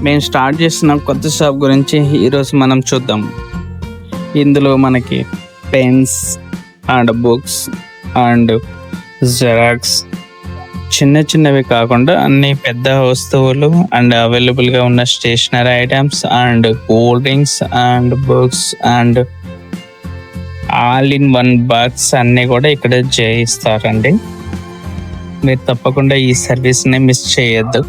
మేము స్టార్ట్ చేసిన కొత్త షాప్ గురించి ఈరోజు మనం చూద్దాం. ఇందులో మనకి pens and books and xerox చిన్న చిన్నవి కాకుండా అన్ని పెద్ద వస్తువులు అండ్ అవైలబుల్గా ఉన్న stationery items and cool drinks and books and all in one box అన్నీ కూడా ఇక్కడ చేయిస్తారండి. మీరు తప్పకుండా ఈ సర్వీస్ని మిస్ చేయొద్దు.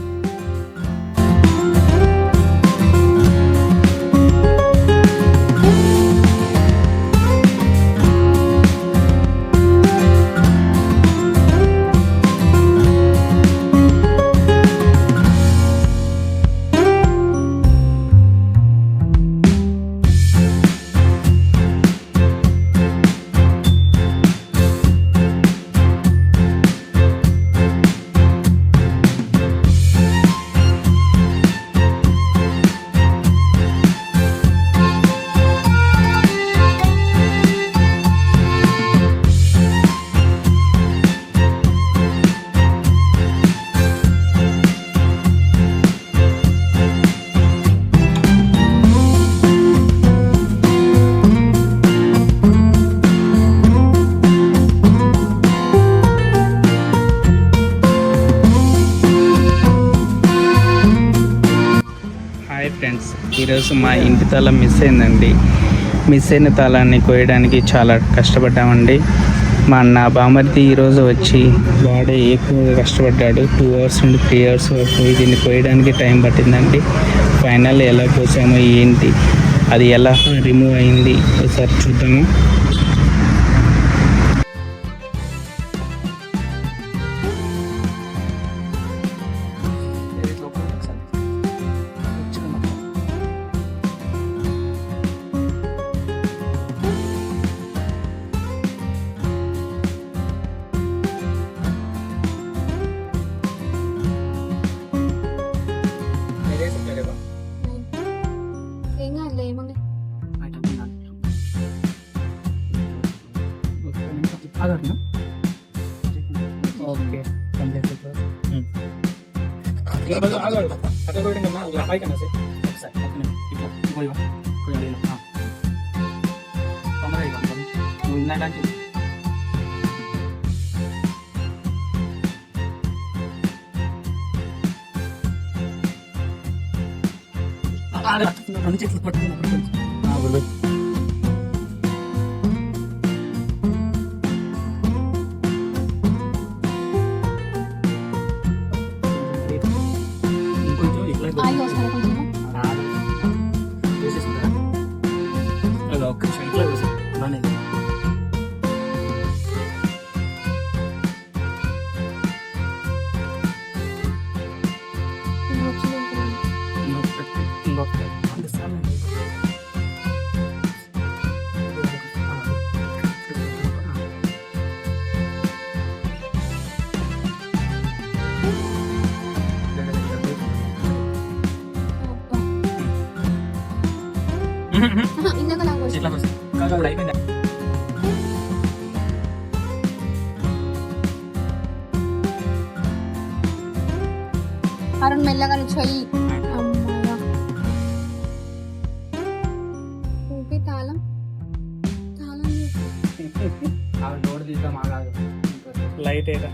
హాయ్ ఫ్రెండ్స్, ఈరోజు మా ఇంటి తాళం మిస్ అయిందండి. మిస్ అయిన తాళాన్ని కోయడానికి చాలా కష్టపడ్డామండి. నా బామర్ది ఈరోజు వచ్చి వాడే ఎక్కువగా కష్టపడ్డాడు. 2 hours నుండి 3 hours వరకు దీన్ని కోయడానికి టైం పట్టిందండి. ఫైనల్ ఎలా కోసామో ఏంటి, అది ఎలా రిమూవ్ అయింది ఒకసారి చూద్దాము. ఓకే అరుణ్ మెల్లగా చెయ్యి. తాళం తాళం లైట్ ఏదా